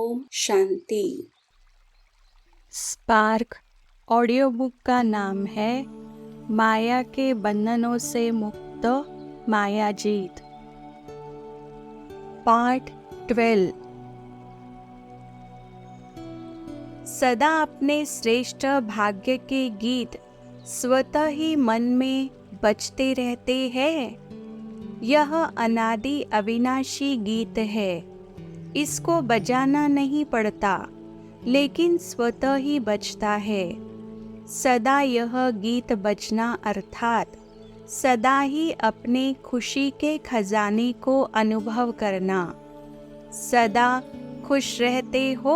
Om Shanti. Spark audio book का नाम है माया के बंधनों से मुक्त मायाजीत। पार्ट 12। सदा अपने श्रेष्ठ भाग्य के गीत स्वतः ही मन में बजते रहते हैं। यह अनादि अविनाशी गीत है। इसको बजाना नहीं पड़ता, लेकिन स्वतः ही बजता है। सदा यह गीत बजना अर्थात सदा ही अपने खुशी के खजाने को अनुभव करना। सदा खुश रहते हो।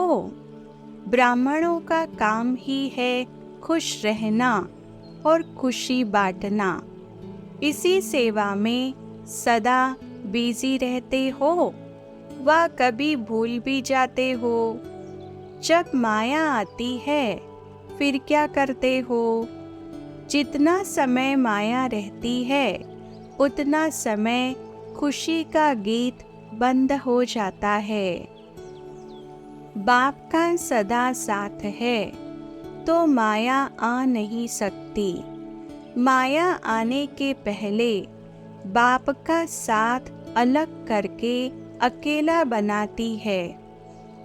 ब्राह्मणों का काम ही है खुश रहना और खुशी बांटना। इसी सेवा में सदा बिजी रहते हो व कभी भूल भी जाते हो। जब माया आती है फिर क्या करते हो? जितना समय माया रहती है उतना समय खुशी का गीत बंद हो जाता है। बाप का सदा साथ है तो माया आ नहीं सकती। माया आने के पहले बाप का साथ अलग करके अकेला बनाती है,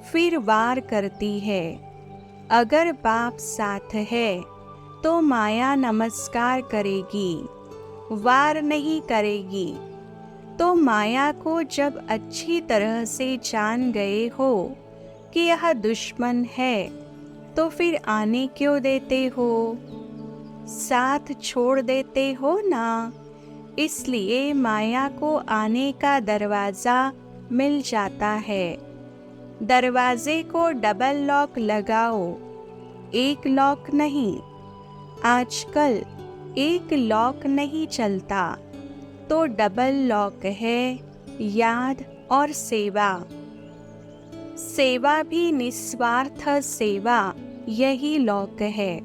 फिर वार करती है। अगर बाप साथ है तो माया नमस्कार करेगी, वार नहीं करेगी। तो माया को जब अच्छी तरह से जान गए हो कि यह दुश्मन है, तो फिर आने क्यों देते हो? साथ छोड़ देते हो ना। इसलिए माया को आने का दरवाजा मिल जाता है। दरवाजे को डबल लॉक लगाओ, एक लॉक नहीं। आजकल एक लॉक नहीं चलता, तो डबल लॉक है याद और सेवा। सेवा भी निस्वार्थ सेवा, यही लॉक है।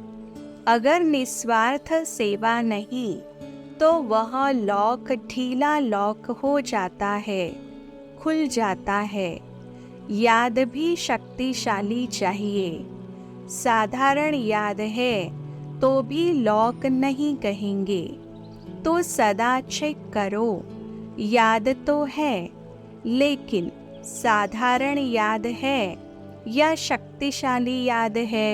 अगर निस्वार्थ सेवा नहीं तो वह लॉक ढीला लॉक हो जाता है, खुल जाता है। याद भी शक्तिशाली चाहिए। साधारण याद है तो भी लॉक नहीं कहेंगे। तो सदा चेक करो, याद तो है लेकिन साधारण याद है या शक्तिशाली याद है।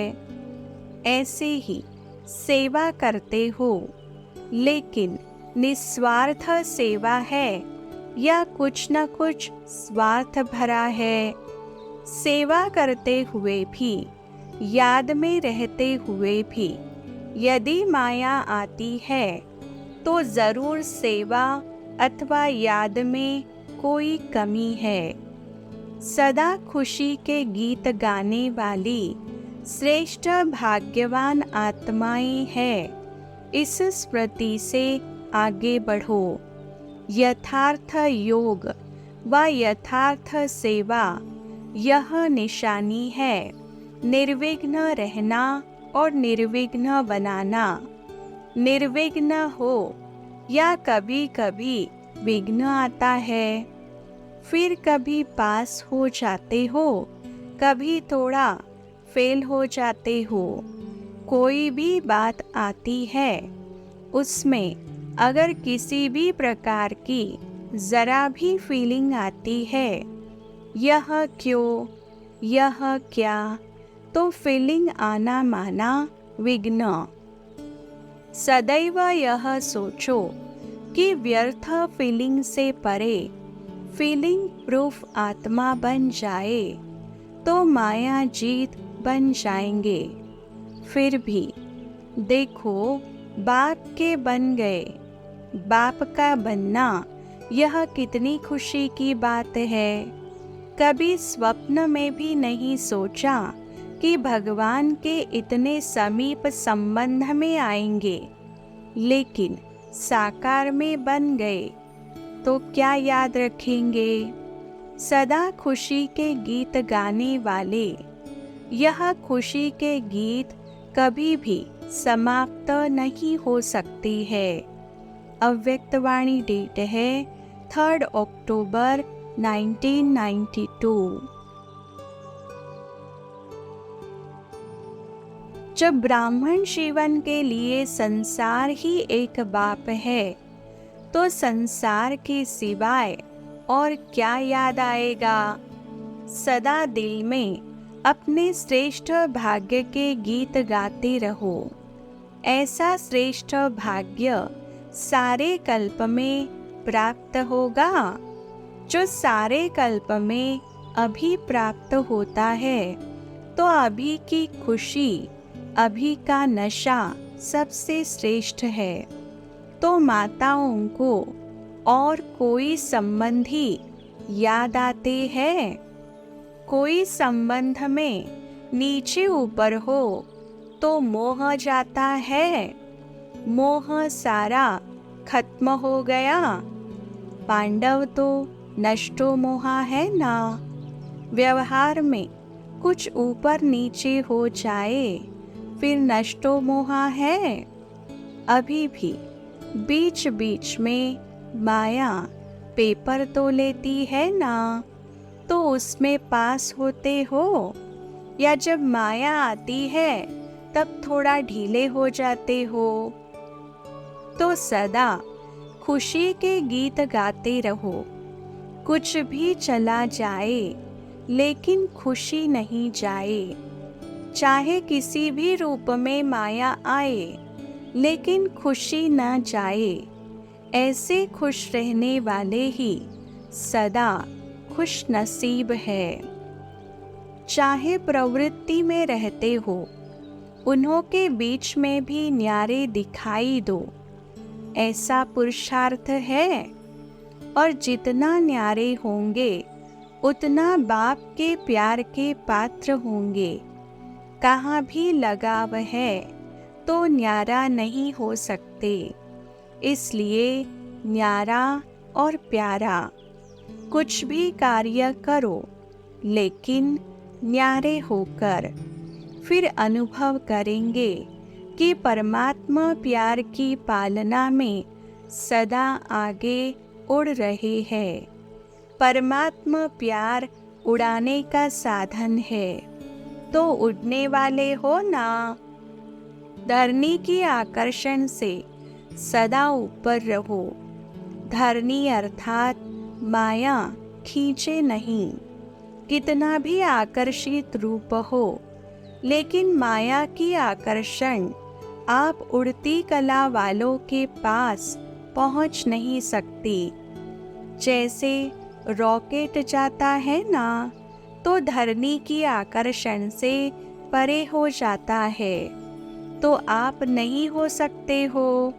ऐसे ही सेवा करते हो, लेकिन निस्वार्थ सेवा है या कुछ न कुछ स्वार्थ भरा है। सेवा करते हुए भी, याद में रहते हुए भी यदि माया आती है तो जरूर सेवा अथवा याद में कोई कमी है। सदा खुशी के गीत गाने वाली श्रेष्ठ भाग्यवान आत्माएं हैं। इस स्मृति से आगे बढ़ो। यथार्थ योग व यथार्थ सेवा यह निशानी है। निर्विघ्न रहना और निर्विघ्न बनाना। निर्विघ्न हो या कभी कभी विघ्न आता है, फिर कभी पास हो जाते हो, कभी थोड़ा फेल हो जाते हो। कोई भी बात आती है, उसमें अगर किसी भी प्रकार की जरा भी फीलिंग आती है, यह क्यों, यह क्या, तो फीलिंग आना माना विघ्न। सदैव यह सोचो कि व्यर्थ फीलिंग से परे फीलिंग प्रूफ आत्मा बन जाए तो माया जीत बन जाएंगे। फिर भी देखो, बाप के बन गए। बाप का बनना यह कितनी खुशी की बात है। कभी स्वप्न में भी नहीं सोचा कि भगवान के इतने समीप संबंध में आएंगे, लेकिन साकार में बन गए तो क्या याद रखेंगे? सदा खुशी के गीत गाने वाले, यह खुशी के गीत कभी भी समाप्त नहीं हो सकती है। अव्यक्तवाणी डेट है 3 अक्टूबर 1992। जब ब्राह्मण जीवन के लिए संसार ही एक बाप है, तो संसार के सिवाय और क्या याद आएगा। सदा दिल में अपने श्रेष्ठ भाग्य के गीत गाते रहो। ऐसा श्रेष्ठ भाग्य सारे कल्प में प्राप्त होगा। जो सारे कल्प में अभी प्राप्त होता है, तो अभी की खुशी, अभी का नशा सबसे श्रेष्ठ है। तो माताओं को और कोई संबंधी याद आते हैं। कोई संबंध में नीचे ऊपर हो तो मोह जाता है। मोह सारा खत्म हो गया। पांडव तो नष्टो मोहा है ना। व्यवहार में कुछ ऊपर नीचे हो जाए फिर नष्टो मोहा है। अभी भी बीच बीच में माया पेपर तो लेती है ना, तो उसमें पास होते हो, या जब माया आती है तब थोड़ा ढीले हो जाते हो। तो सदा खुशी के गीत गाते रहो। कुछ भी चला जाए लेकिन खुशी नहीं जाए। चाहे किसी भी रूप में माया आए लेकिन खुशी न जाए। ऐसे खुश रहने वाले ही सदा खुश नसीब है। चाहे प्रवृत्ति में रहते हो, उन्हों के बीच में भी न्यारे दिखाई दो। ऐसा पुरुषार्थ है। और जितना न्यारे होंगे उतना बाप के प्यार के पात्र होंगे। कहाँ भी लगाव है तो न्यारा नहीं हो सकते। इसलिए न्यारा और प्यारा कुछ भी कार्य करो, लेकिन न्यारे होकर। फिर अनुभव करेंगे कि परमात्मा प्यार की पालना में सदा आगे उड़ रहे हैं। परमात्मा प्यार उड़ाने का साधन है, तो उड़ने वाले हो ना। धरनी की आकर्षण से सदा ऊपर रहो। धरनी अर्थात माया खींचे नहीं। कितना भी आकर्षित रूप हो, लेकिन माया की आकर्षण आप उड़ती कला वालों के पास पहुंच नहीं सकती। जैसे रॉकेट जाता है ना, तो धरनी की आकर्षण से परे हो जाता है, तो आप नहीं हो सकते हो।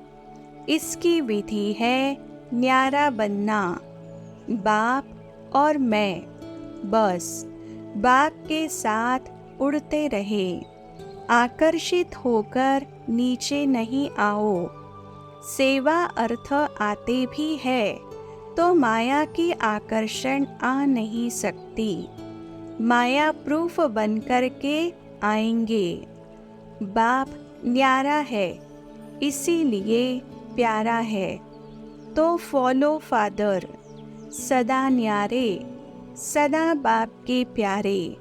इसकी विधि है न्यारा बनना। बाप और मैं, बस बाप के साथ उड़ते रहे। आकर्षित होकर नीचे नहीं आओ। सेवा अर्थ आते भी है तो माया की आकर्षण आ नहीं सकती। माया प्रूफ बन कर के आएंगे। बाप न्यारा है, इसीलिए प्यारा है। तो फॉलो फादर, सदा न्यारे, सदा बाप के प्यारे।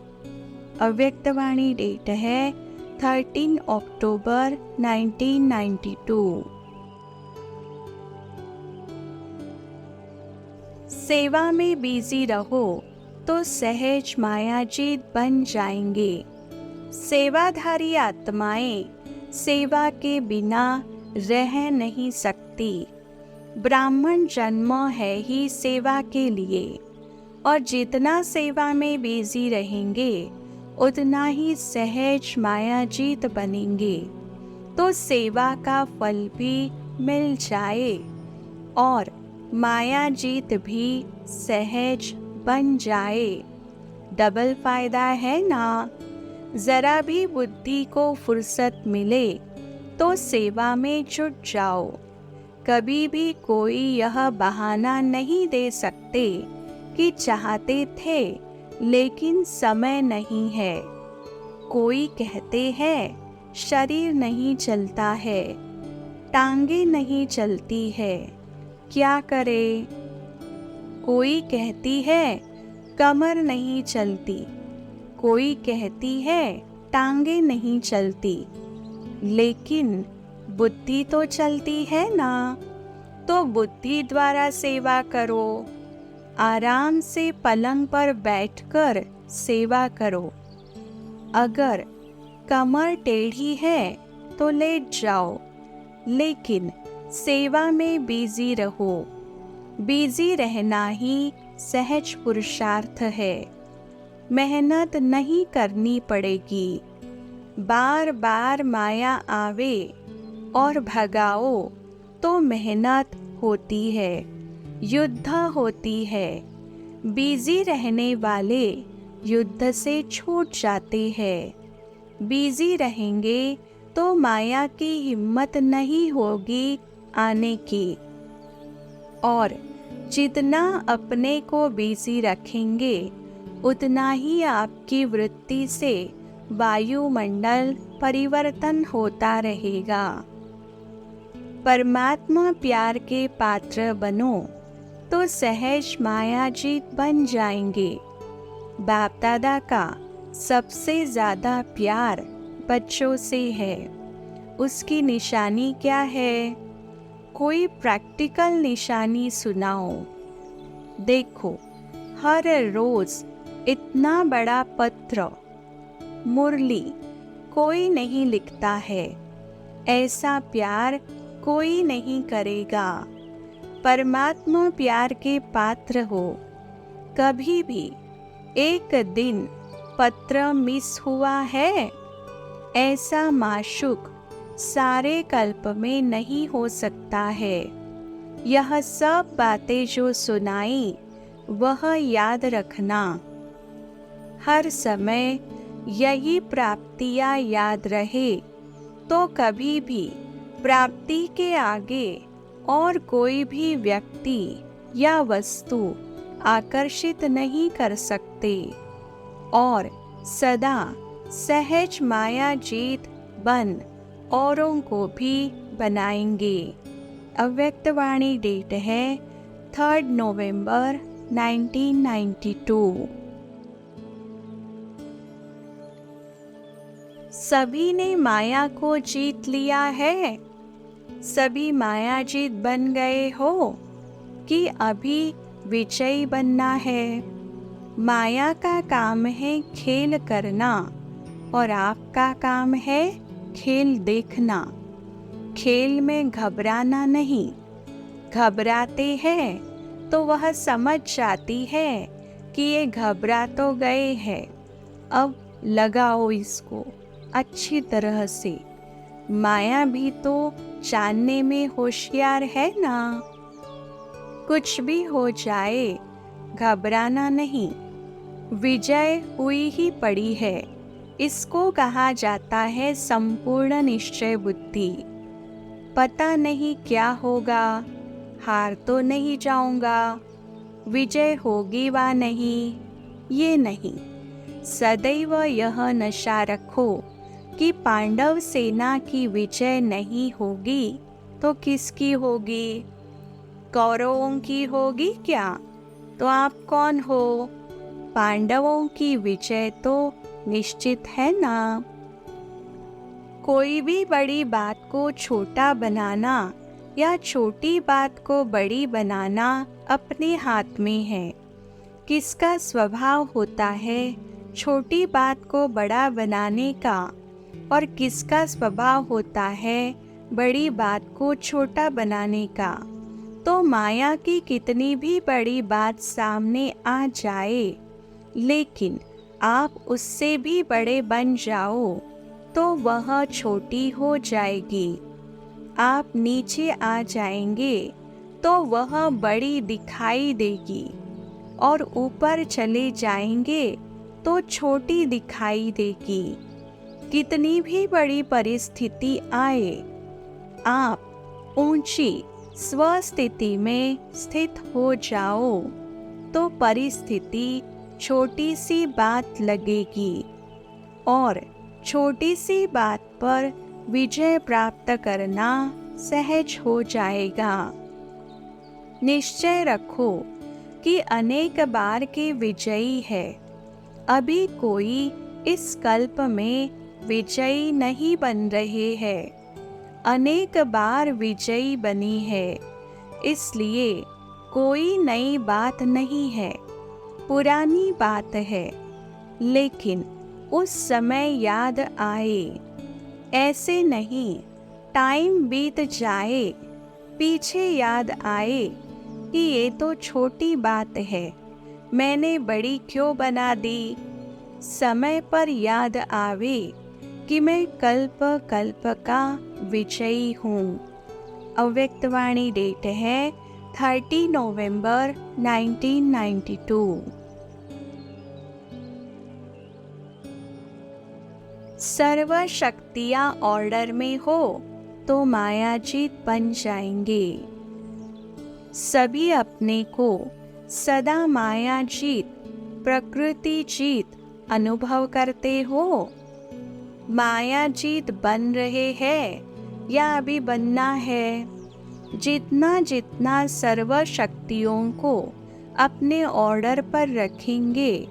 अव्यक्तवाणी डेट है 13 अक्टूबर 1992। सेवा में बिजी रहो तो सहज मायाजीत बन जाएंगे। सेवाधारी आत्माएं सेवा के बिना रह नहीं सकती। ब्राह्मण जन्म है ही सेवा के लिए, और जितना सेवा में बिजी रहेंगे उतना ही सहज मायाजीत बनेंगे। तो सेवा का फल भी मिल जाए और मायाजीत भी सहज बन जाए। डबल फायदा है ना। जरा भी बुद्धि को फुर्सत मिले तो सेवा में जुट जाओ। कभी भी कोई यह बहाना नहीं दे सकते कि चाहते थे लेकिन समय नहीं है। कोई कहते हैं शरीर नहीं चलता है, टांगे नहीं चलती है, क्या करे। कोई कहती है कमर नहीं चलती, कोई कहती है टांगे नहीं चलती, लेकिन बुद्धि तो चलती है ना, तो बुद्धि द्वारा सेवा करो। आराम से पलंग पर बैठकर सेवा करो। अगर कमर टेढ़ी है तो लेट जाओ, लेकिन सेवा में बिजी रहो। बिजी रहना ही सहज पुरुषार्थ है। मेहनत नहीं करनी पड़ेगी। बार बार माया आवे और भगाओ तो मेहनत होती है, युद्ध होती है। बिजी रहने वाले युद्ध से छूट जाते हैं। बिजी रहेंगे तो माया की हिम्मत नहीं होगी आने की। और जितना अपने को बिजी रखेंगे उतना ही आपकी वृत्ति से वायुमंडल परिवर्तन होता रहेगा। परमात्मा प्यार के पात्र बनो तो सहज मायाजीत बन जाएंगे। बाप दादा का सबसे ज्यादा प्यार बच्चों से है। उसकी निशानी क्या है? कोई प्रैक्टिकल निशानी सुनाओ। देखो, हर रोज इतना बड़ा पत्र, मुरली कोई नहीं लिखता है। ऐसा प्यार कोई नहीं करेगा। परमात्मा प्यार के पात्र हो। कभी भी एक दिन पत्र मिस हुआ है? ऐसा माशूक सारे कल्प में नहीं हो सकता है। यह सब बातें जो सुनाई वह याद रखना। हर समय यही प्राप्तियां याद रहे तो कभी भी प्राप्ति के आगे और कोई भी व्यक्ति या वस्तु आकर्षित नहीं कर सकते। और सदा सहज माया जीत बन औरों को भी बनाएंगे। अव्यक्तवाणी डेट है 3 नवंबर 1992। सभी ने माया को जीत लिया है? सभी माया जीत बन गए हो कि अभी विजयी बनना है? माया का काम है खेल करना और आपका काम है खेल देखना। खेल में घबराना नहीं। घबराते हैं तो वह समझ जाती है कि ये घबरा तो गए हैं, अब लगाओ इसको अच्छी तरह से। माया भी तो जानने में होशियार है ना। कुछ भी हो जाए घबराना नहीं। विजय हुई ही पड़ी है। इसको कहा जाता है संपूर्ण निश्चय बुद्धि। पता नहीं क्या होगा, हार तो नहीं जाऊंगा, विजय होगी वा नहीं, ये नहीं। सदैव यह नशा रखो कि पांडव सेना की विजय नहीं होगी तो किसकी होगी? कौरवों की होगी क्या? तो आप कौन हो? पांडवों की विजय तो निश्चित है ना। कोई भी बड़ी बात को छोटा बनाना या छोटी बात को बड़ी बनाना अपने हाथ में है। किसका स्वभाव होता है छोटी बात को बड़ा बनाने का और किसका स्वभाव होता है बड़ी बात को छोटा बनाने का? तो माया की कितनी भी बड़ी बात सामने आ जाए, लेकिन आप उससे भी बड़े बन जाओ तो वह छोटी हो जाएगी। आप नीचे आ जाएंगे तो वह बड़ी दिखाई देगी और ऊपर चले जाएंगे तो छोटी दिखाई देगी। कितनी भी बड़ी परिस्थिति आए, आप ऊंची स्वस्थिति में स्थित हो जाओ तो परिस्थिति छोटी सी बात लगेगी और छोटी सी बात पर विजय प्राप्त करना सहज हो जाएगा। निश्चय रखो कि अनेक बार के विजयी है। अभी कोई इस कल्प में विजयी नहीं बन रहे हैं, अनेक बार विजयी बनी है। इसलिए कोई नई बात नहीं है, पुरानी बात है, लेकिन उस समय याद आए। ऐसे नहीं टाइम बीत जाए, पीछे याद आए कि ये तो छोटी बात है, मैंने बड़ी क्यों बना दी। समय पर याद आवे कि मैं कल्प कल्प का विजयी हूँ। अव्यक्तवाणी डेट है 30 नवंबर 1992। सर्व शक्तियाँ ऑर्डर में हो तो मायाजीत बन जाएंगे। सभी अपने को सदा मायाजीत, प्रकृति जीत अनुभव करते हो। मायाजीत बन रहे हैं या अभी बनना है। जितना जितना सर्व शक्तियों को अपने ऑर्डर पर रखेंगे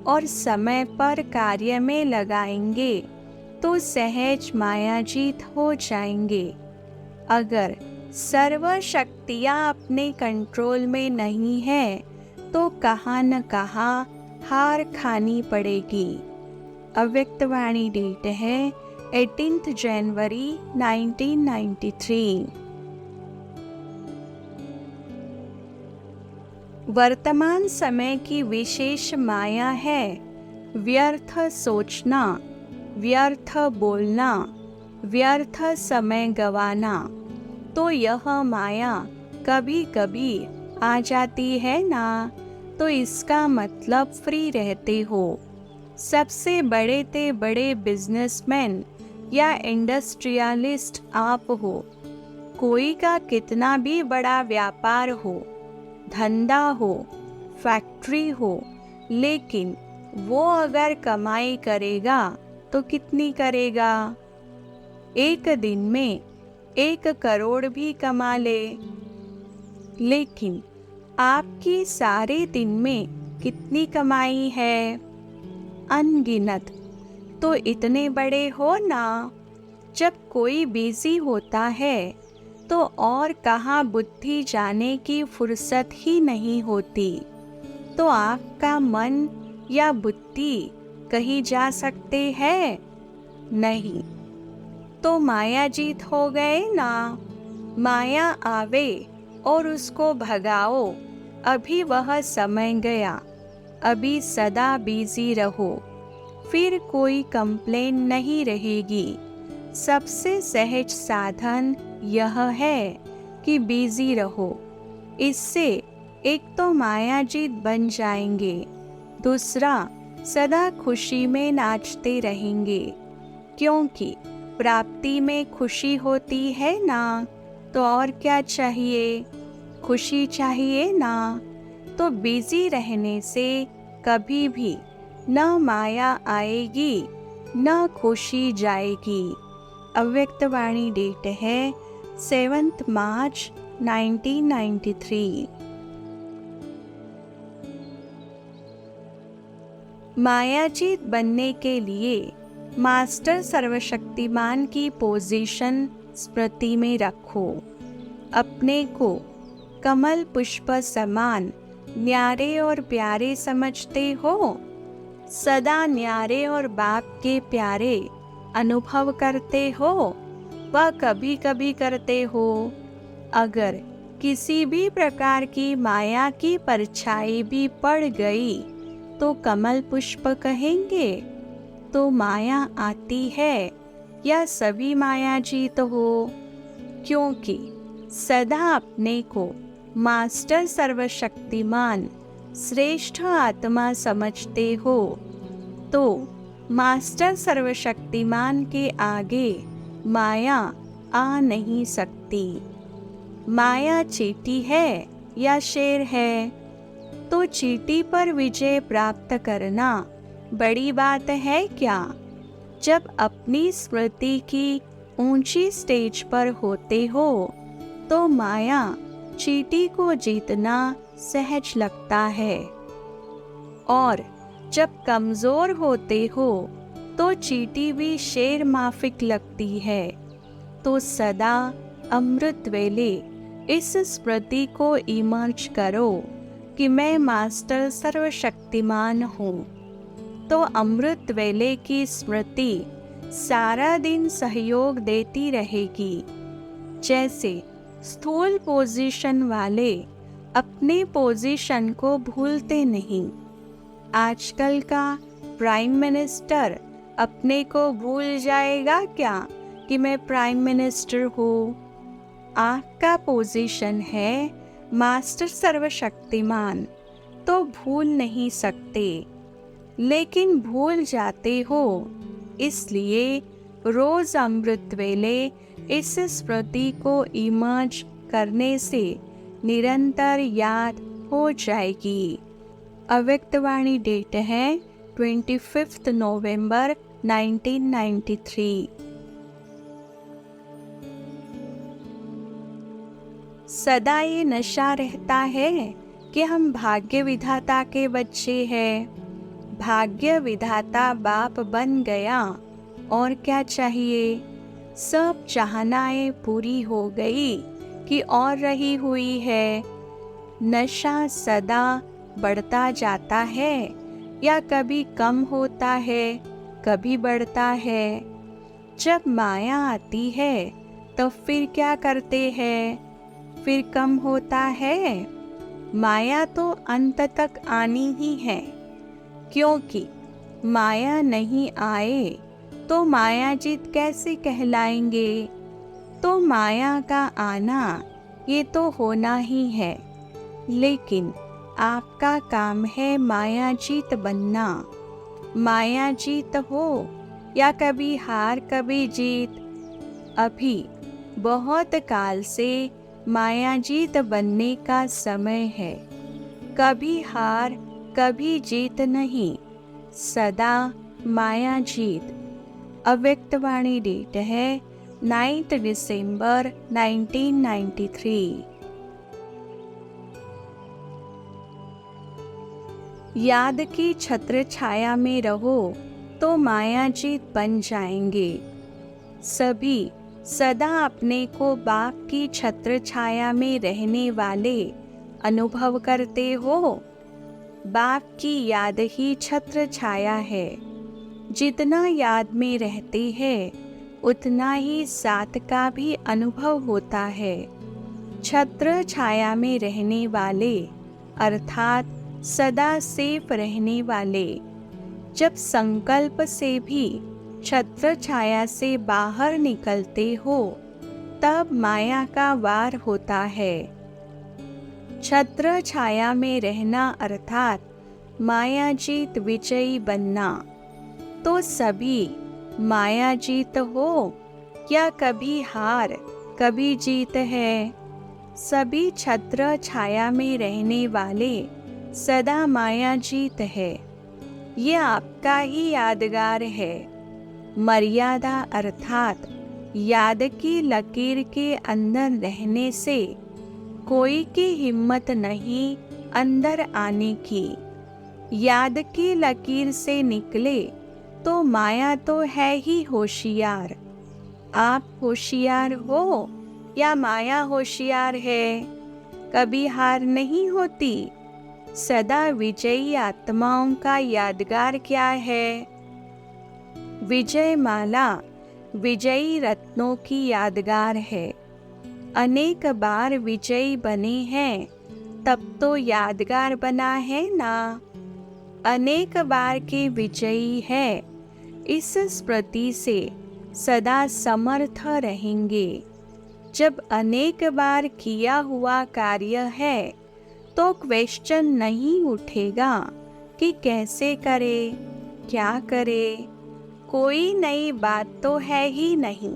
और समय पर कार्य में लगाएंगे तो सहज मायाजीत हो जाएंगे। अगर सर्व शक्तियाँ अपने कंट्रोल में नहीं है तो कहाँ न कहाँ हार खानी पड़ेगी। अव्यक्तवाणी डेट है 18 जनवरी 1993। वर्तमान समय की विशेष माया है व्यर्थ सोचना, व्यर्थ बोलना, व्यर्थ समय गवाना। तो यह माया कभी कभी आ जाती है ना, तो इसका मतलब फ्री रहते हो। सबसे बड़े ते बड़े बिजनेसमैन या इंडस्ट्रियलिस्ट आप हो। कोई का कितना भी बड़ा व्यापार हो, धंधा हो, फैक्ट्री हो, लेकिन वो अगर कमाई करेगा तो कितनी करेगा? एक दिन में 1 करोड़ भी कमा ले, लेकिन आपकी सारे दिन में कितनी कमाई है? अनगिनत। तो इतने बड़े हो ना। जब कोई बिजी होता है तो और कहाँ बुद्धि जाने की फुर्सत ही नहीं होती। तो आपका मन या बुद्धि कहीं जा सकते हैं? नहीं। तो माया जीत हो गए ना। माया आवे और उसको भगाओ, अभी वह समय गया। अभी सदा बिजी रहो, फिर कोई कंप्लेन नहीं रहेगी। सबसे सहज साधन यह है कि बिजी रहो। इससे एक तो मायाजीत बन जाएंगे, दूसरा सदा खुशी में नाचते रहेंगे। क्योंकि प्राप्ति में खुशी होती है ना, तो और क्या चाहिए? खुशी चाहिए ना। तो बिजी रहने से कभी भी न माया आएगी न खुशी जाएगी। अव्यक्तवाणी डेट है 7 मार्च 1993। मायाजीत बनने के लिए मास्टर सर्वशक्तिमान की पोजीशन स्मृति में रखो। अपने को कमल पुष्प समान न्यारे और प्यारे समझते हो। सदा न्यारे और बाप के प्यारे अनुभव करते हो, वह कभी कभी करते हो। अगर किसी भी प्रकार की माया की परछाई भी पड़ गई तो कमल पुष्प कहेंगे। तो माया आती है या सभी माया जीत हो? क्योंकि सदा अपने को मास्टर सर्वशक्तिमान श्रेष्ठ आत्मा समझते हो, तो मास्टर सर्वशक्तिमान के आगे माया आ नहीं सकती। माया चींटी है या शेर है? तो चींटी पर विजय प्राप्त करना बड़ी बात है क्या? जब अपनी स्मृति की ऊंची स्टेज पर होते हो तो माया चींटी को जीतना सहज लगता है, और जब कमजोर होते हो तो चींटी भी शेर माफिक लगती है। तो सदा अमृत वेले इस स्मृति को इमर्ज करो कि मैं मास्टर सर्वशक्तिमान हूँ। तो अमृत वेले की स्मृति सारा दिन सहयोग देती रहेगी। जैसे स्थूल पोजीशन वाले अपने पोजीशन को भूलते नहीं। आजकल का प्राइम मिनिस्टर अपने को भूल जाएगा क्या कि मैं प्राइम मिनिस्टर हूँ? आपका पोजीशन है मास्टर सर्वशक्तिमान, तो भूल नहीं सकते, लेकिन भूल जाते हो। इसलिए रोज अमृत वेले इस स्मृति को इमर्ज करने से निरंतर याद हो जाएगी। अव्यक्तवाणी डेट है 25 नवंबर 1993। सदा ये नशा रहता है कि हम भाग्य विधाता के बच्चे हैं। भाग्य विधाता बाप बन गया और क्या चाहिए? सब चाहनाएं पूरी हो गई कि और रही हुई है। नशा सदा बढ़ता जाता है या कभी कम होता है, कभी बढ़ता है। जब माया आती है तो फिर क्या करते हैं? फिर कम होता है। माया तो अंत तक आनी ही है, क्योंकि माया नहीं आए तो मायाजीत कैसे कहलाएंगे? तो माया का आना ये तो होना ही है, लेकिन आपका काम है मायाजीत बनना। मायाजीत हो या कभी हार कभी जीत, अभी बहुत काल से मायाजीत बनने का समय है। कभी हार कभी जीत नहीं, सदा मायाजीत। अव्यक्तवाणी डेट है 9 दिसंबर 1993। याद की छत्र छाया में रहो तो मायाजीत बन जाएंगे। सभी सदा अपने को बाप की छत्र छाया में रहने वाले अनुभव करते हो। बाप की याद ही छत्र छाया है। जितना याद में रहते हैं उतना ही साथ का भी अनुभव होता है। छत्र छाया में रहने वाले अर्थात सदा सेफ रहने वाले जब संकल्प से भी छत्र छाया से बाहर निकलते हो तब माया का वार होता है। छत्र छाया में रहना अर्थात मायाजीत विजयी बनना। तो सभी मायाजीत हो या कभी हार कभी जीत है। सभी छत्र छाया में रहने वाले सदा मायाजीत है। ये आपका ही यादगार है। मर्यादा अर्थात याद की लकीर के अंदर रहने से कोई की हिम्मत नहीं अंदर आने की। याद की लकीर से निकले तो माया तो है ही होशियार। आप होशियार हो या माया होशियार है? कभी हार नहीं होती। सदा विजयी आत्माओं का यादगार क्या है? विजय माला विजयी रत्नों की यादगार है। अनेक बार विजयी बने हैं तब तो यादगार बना है ना। अनेक बार के विजयी है, इस स्मृति से सदा समर्थ रहेंगे। जब अनेक बार किया हुआ कार्य है तो क्वेश्चन नहीं उठेगा कि कैसे करे, क्या करे। कोई नई बात तो है ही नहीं।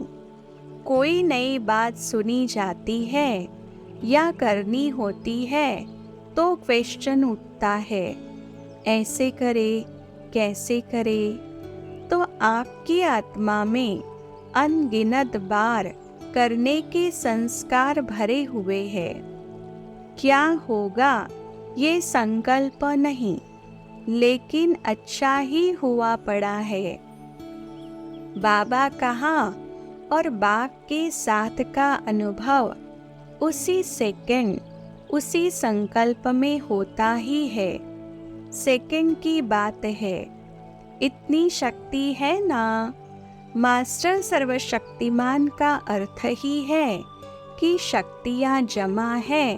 कोई नई बात सुनी जाती है या करनी होती है तो क्वेश्चन उठता है, ऐसे करे, कैसे करे। तो आपकी आत्मा में अनगिनत बार करने के संस्कार भरे हुए हैं। क्या होगा ये संकल्प नहीं, लेकिन अच्छा ही हुआ पड़ा है। बाबा कहाँ और बाप के साथ का अनुभव उसी सेकंड, उसी संकल्प में होता ही है। सेकंड की बात है, इतनी शक्ति है ना। मास्टर सर्वशक्तिमान का अर्थ ही है कि शक्तियाँ जमा है,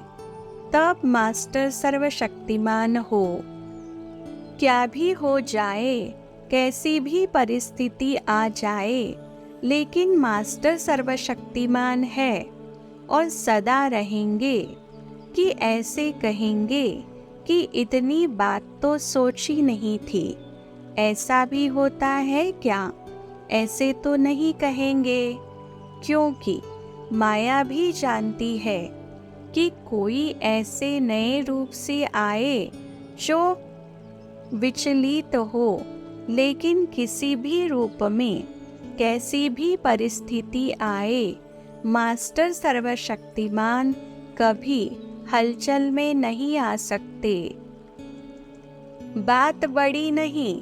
तब मास्टर सर्वशक्तिमान हो। क्या भी हो जाए, कैसी भी परिस्थिति आ जाए, लेकिन मास्टर सर्वशक्तिमान है और सदा रहेंगे कि ऐसे कहेंगे कि इतनी बात तो सोची नहीं थी। ऐसा भी होता है क्या? ऐसे तो नहीं कहेंगे, क्योंकि माया भी जानती है कि कोई ऐसे नए रूप से आए जो विचलित हो, लेकिन किसी भी रूप में कैसी भी परिस्थिति आए, मास्टर सर्वशक्तिमान कभी हलचल में नहीं आ सकते। बात बड़ी नहीं,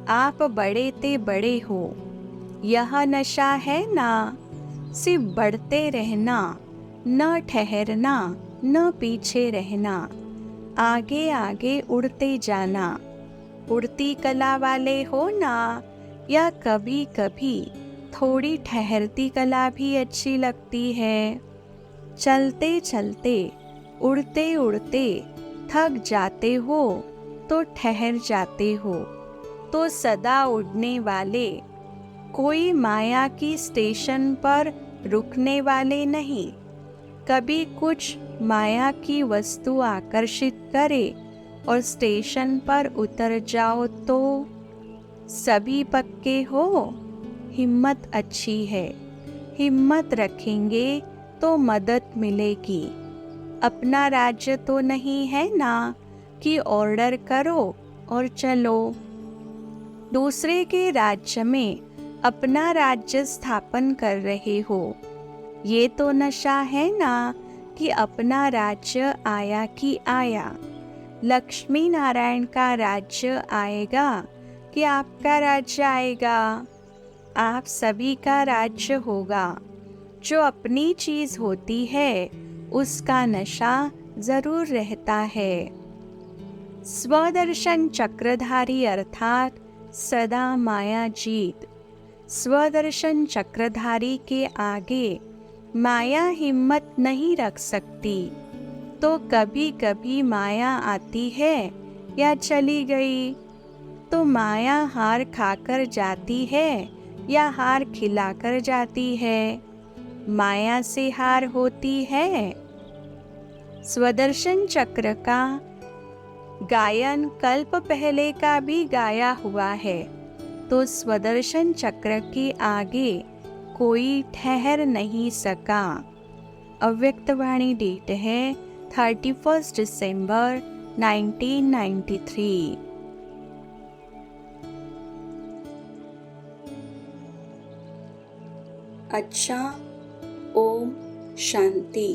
आप बड़े ते बड़े हो। यह नशा है ना, सिर्फ बढ़ते रहना, न ठहरना, न पीछे रहना, आगे आगे उड़ते जाना। उड़ती कला वाले हो ना, या कभी कभी थोड़ी ठहरती कला भी अच्छी लगती है। चलते चलते, उड़ते उड़ते थक जाते हो तो ठहर जाते हो, तो सदा उड़ने वाले कोई माया की स्टेशन पर रुकने वाले नहीं। कभी कुछ माया की वस्तु आकर्षित करे और स्टेशन पर उतर जाओ तो सभी पक्के हो। हिम्मत अच्छी है, हिम्मत रखेंगे तो मदद मिलेगी। अपना राज्य तो नहीं है ना कि ऑर्डर करो और चलो। दूसरे के राज्य में अपना राज्य स्थापन कर रहे हो। ये तो नशा है ना कि अपना राज्य आया कि आया। लक्ष्मी नारायण का राज्य आएगा कि आपका राज्य आएगा? आप सभी का राज्य होगा। जो अपनी चीज होती है उसका नशा जरूर रहता है। स्वदर्शन चक्रधारी अर्थात सदा माया जीत। स्वदर्शन चक्रधारी के आगे माया हिम्मत नहीं रख सकती। तो कभी कभी माया आती है या चली गई, तो माया हार खाकर जाती है या हार खिलाकर जाती है। माया से हार होती है। स्वदर्शन चक्र का गायन कल्प पहले का भी गाया हुआ है, तो स्वदर्शन चक्र के आगे कोई ठहर नहीं सका। अव्यक्तवाणी डेट है 31 दिसंबर 1993। अच्छा, ओम शांति।